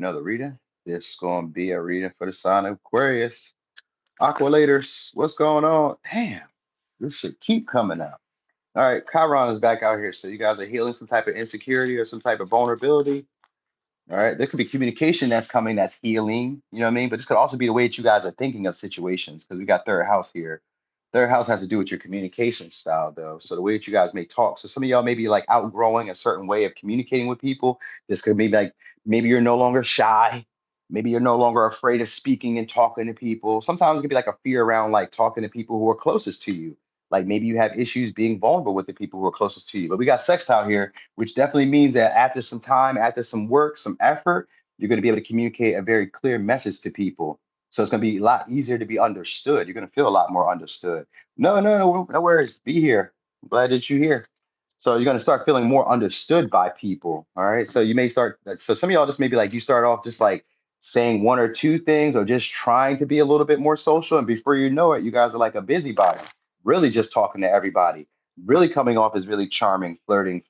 Another reading. This going to be a reading for the sign of Aquarius. Aqualators, what's going on? Damn, this should keep coming up. All right, Chiron is back out here. So you guys are healing some type of insecurity or some type of vulnerability. All right, there could be communication that's coming that's healing, you know what I mean? But this could also be the way that you guys are thinking of situations because we got third house here. Third house has to do with your communication style, though. So the way that you guys may talk. So some of y'all may be like outgrowing a certain way of communicating with people. This could be like maybe you're no longer shy. Maybe you're no longer afraid of speaking and talking to people. Sometimes it could be like a fear around like talking to people who are closest to you. Like maybe you have issues being vulnerable with the people who are closest to you. But we got sextile here, which definitely means that after some time, after some work, some effort, you're going to be able to communicate a very clear message to people. So it's going to be a lot easier to be understood. You're going to feel a lot more understood. No worries. Be here. I'm glad that you're here. So you're going to start feeling more understood by people. All right. So you may start. So some of y'all just maybe like you start off just like saying one or two things or just trying to be a little bit more social. And before you know it, you guys are like a busybody, really just talking to everybody, really coming off as really charming, flirting,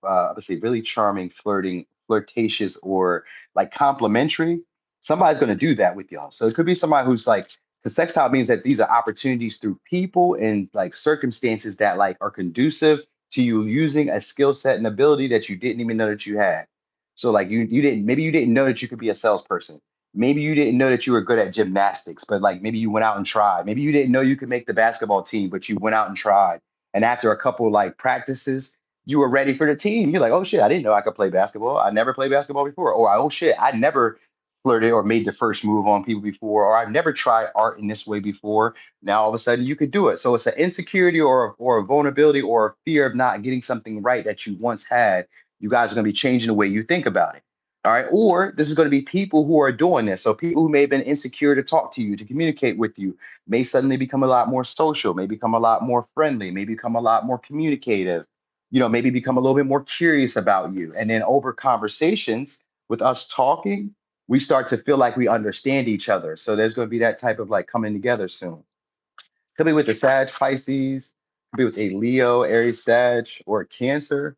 obviously really charming, flirting, flirtatious, or like complimentary. Somebody's going to do that with y'all. So it could be somebody who's like, because sextile means that these are opportunities through people and like circumstances that like are conducive to you using a skill set and ability that you didn't even know that you had. So like you didn't maybe you didn't know that you could be a salesperson. Maybe you didn't know that you were good at gymnastics, but like maybe you went out and tried. Maybe you didn't know you could make the basketball team, but you went out and tried. And after a couple like practices, you were ready for the team. You're like, oh shit, I didn't know I could play basketball. I never played basketball before. Or oh shit, I never flirted or made the first move on people before, or I've never tried art in this way before. Now all of a sudden you could do it. So it's an insecurity or a vulnerability or a fear of not getting something right that you once had. You guys are going to be changing the way you think about it. All right. Or this is going to be people who are doing this. So people who may have been insecure to talk to you, to communicate with you, may suddenly become a lot more social, may become a lot more friendly, may become a lot more communicative, maybe become a little bit more curious about you. And then over conversations with us talking, we start to feel like we understand each other. So there's going to be that type of like coming together soon. Could be with the Sag Pisces, could be with a Leo, Aries, Sag, or a Cancer.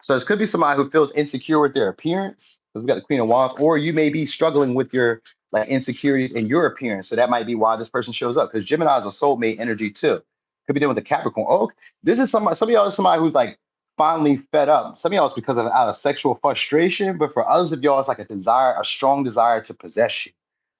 So this could be somebody who feels insecure with their appearance, because we got the Queen of Wands, or you may be struggling with your like insecurities in your appearance. So that might be why this person shows up. Because Gemini is a soulmate energy too. Could be dealing with the Capricorn. Oh, this is somebody. Some of y'all is somebody who's like finally fed up. Some of y'all is because of out of sexual frustration, but for others of y'all, it's like a desire, a strong desire to possess you,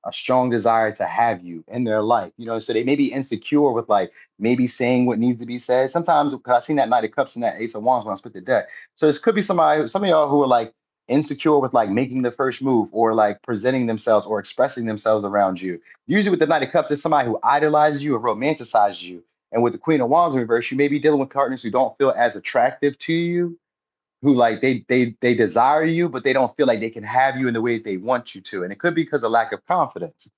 a strong desire to have you in their life. So they may be insecure with like maybe saying what needs to be said. Sometimes, because I've seen that Knight of Cups and that Ace of Wands when I split the deck. So this could be somebody, some of y'all who are like insecure with like making the first move or like presenting themselves or expressing themselves around you. Usually with the Knight of Cups, it's somebody who idolizes you or romanticizes you. And with the Queen of Wands in reverse, you may be dealing with partners who don't feel as attractive to you, who like they desire you, but they don't feel like they can have you in the way that they want you to. And it could be because of lack of confidence.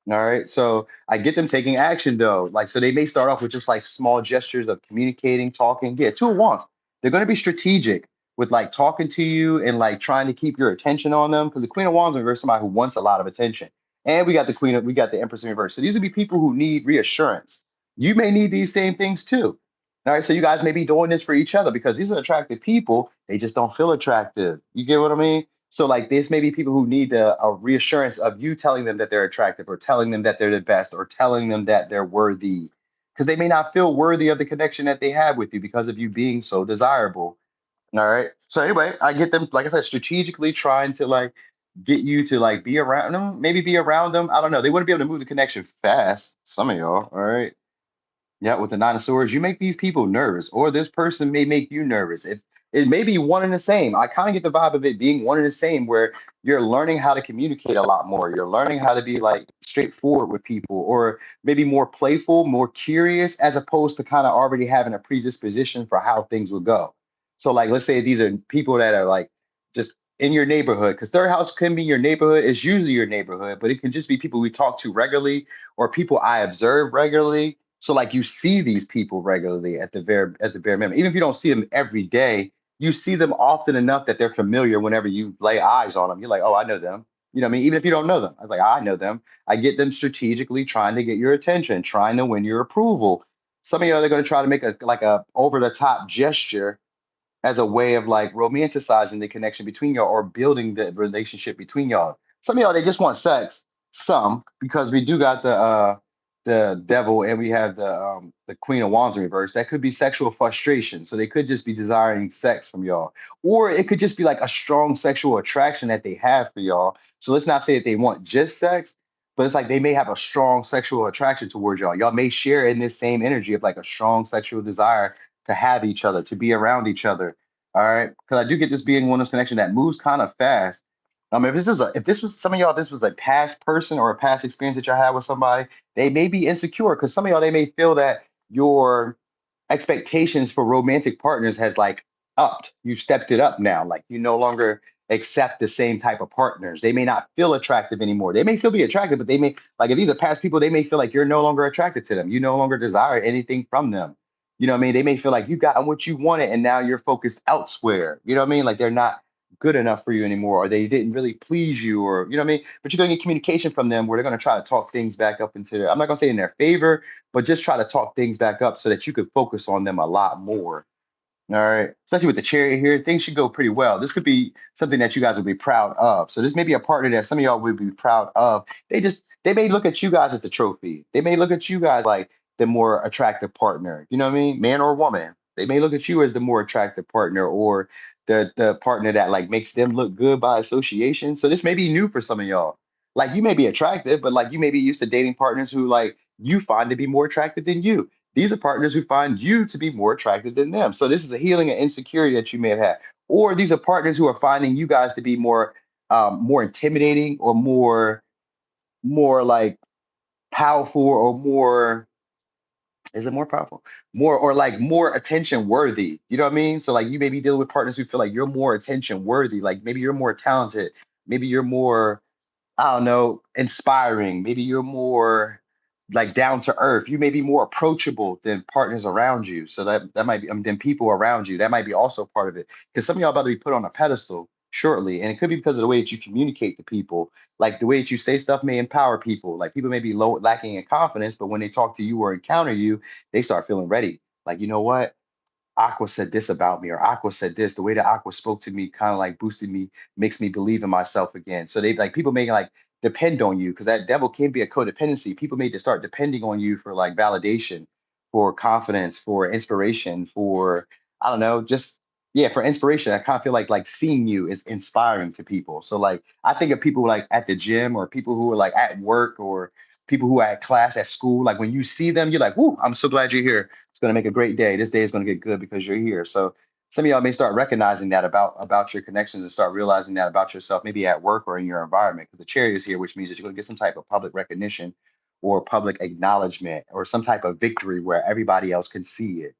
All right. So I get them taking action though. Like, so they may start off with just like small gestures of communicating, talking. Yeah, two of wands. They're going to be strategic with like talking to you and like trying to keep your attention on them. Because the Queen of Wands is reverse somebody who wants a lot of attention. And we got the Empress in reverse. So these would be people who need reassurance. You may need these same things too. All right. So you guys may be doing this for each other because these are attractive people. They just don't feel attractive. You get what I mean? So like this may be people who need a reassurance of you telling them that they're attractive or telling them that they're the best or telling them that they're worthy because they may not feel worthy of the connection that they have with you because of you being so desirable. All right. So anyway, I get them, like I said, strategically trying to like get you to like be around them, maybe be around them. I don't know. They wouldn't be able to move the connection fast. Some of y'all. All right. Yeah, with the Nine of Swords, you make these people nervous, or this person may make you nervous. It may be one and the same. I kind of get the vibe of it being one and the same, where you're learning how to communicate a lot more. You're learning how to be like straightforward with people, or maybe more playful, more curious, as opposed to kind of already having a predisposition for how things would go. So, like, let's say these are people that are like just in your neighborhood, because third house can be your neighborhood. It's usually your neighborhood, but it can just be people we talk to regularly or people I observe regularly. So like you see these people regularly at the bare minimum. Even if you don't see them every day, you see them often enough that they're familiar whenever you lay eyes on them. You're like, oh, I know them. You know what I mean? Even if you don't know them. I was like, I know them. I get them strategically trying to get your attention, trying to win your approval. Some of you are going to try to make a like a over the top gesture as a way of like romanticizing the connection between y'all or building the relationship between y'all. Some of y'all they just want sex. Some because we do got the devil and we have the Queen of Wands in reverse. That could be sexual frustration. So they could just be desiring sex from y'all. Or it could just be like a strong sexual attraction that they have for y'all. So let's not say that they want just sex, but it's like they may have a strong sexual attraction towards y'all. Y'all may share in this same energy of like a strong sexual desire to have each other, to be around each other. All right. Because I do get this being one of those connection that moves kind of fast. If this was some of y'all, this was a past person or a past experience that y'all had with somebody, they may be insecure because some of y'all they may feel that your expectations for romantic partners has like upped. You've stepped it up now. Like you no longer accept the same type of partners. They may not feel attractive anymore. They may still be attractive, but they may like if these are past people, they may feel like you're no longer attracted to them. You no longer desire anything from them. You know what I mean? They may feel like you got what you wanted and now you're focused elsewhere. You know what I mean? Like they're not good enough for you anymore, or they didn't really please you, or you know what I mean? But you're gonna get communication from them where they're gonna try to talk things back up into their, I'm not gonna say in their favor, but just try to talk things back up so that you could focus on them a lot more. All right. Especially with the chariot here, things should go pretty well. This could be something that you guys would be proud of. So this may be a partner that some of y'all would be proud of. They may look at you guys as a trophy. They may look at you guys like the more attractive partner. You know what I mean? Man or woman. They may look at you as the more attractive partner or the partner that like makes them look good by association. So this may be new for some of y'all. Like you may be attractive, but like you may be used to dating partners who like you find to be more attractive than you. These are partners who find you to be more attractive than them. So this is a healing and insecurity that you may have had. Or these are partners who are finding you guys to be more intimidating or more like powerful or more, is it more powerful? More or like more attention worthy. You know what I mean? So like you may be dealing with partners who feel like you're more attention worthy. Like maybe you're more talented. Maybe you're more, I don't know, inspiring. Maybe you're more like down to earth. You may be more approachable than partners around you. So that might be than people around you. That might be also part of it. Because some of y'all about to be put on a pedestal shortly. And it could be because of the way that you communicate to people. Like the way that you say stuff may empower people. Like people may be low lacking in confidence, but when they talk to you or encounter you, they start feeling ready. Like, you know what? Aqua said this about me, or Aqua said this. The way that Aqua spoke to me kind of like boosted me, makes me believe in myself again. So they like people may like depend on you because that devil can be a codependency. People may just start depending on you for like validation, for confidence, for inspiration, for I don't know, just yeah, for inspiration. I kind of feel like seeing you is inspiring to people. So like I think of people like at the gym or people who are like at work or people who are at class at school. Like when you see them, you're like, "Whoo, I'm so glad you're here. It's going to make a great day. This day is going to get good because you're here." So some of y'all may start recognizing that about your connections and start realizing that about yourself, maybe at work or in your environment. Because the chariot is here, which means that you're going to get some type of public recognition or public acknowledgement or some type of victory where everybody else can see it.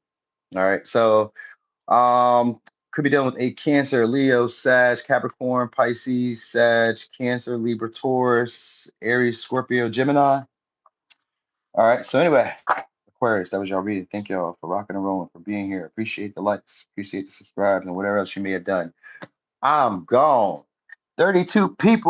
All right. So could be dealing with a Cancer, Leo, Sag, Capricorn, Pisces, Sag, Cancer, Libra, Taurus, Aries, Scorpio, Gemini. All right. So anyway, Aquarius, that was y'all reading. Thank y'all for rocking and rolling, for being here. Appreciate the likes, appreciate the subscribes, and whatever else you may have done. I'm gone. 32 people.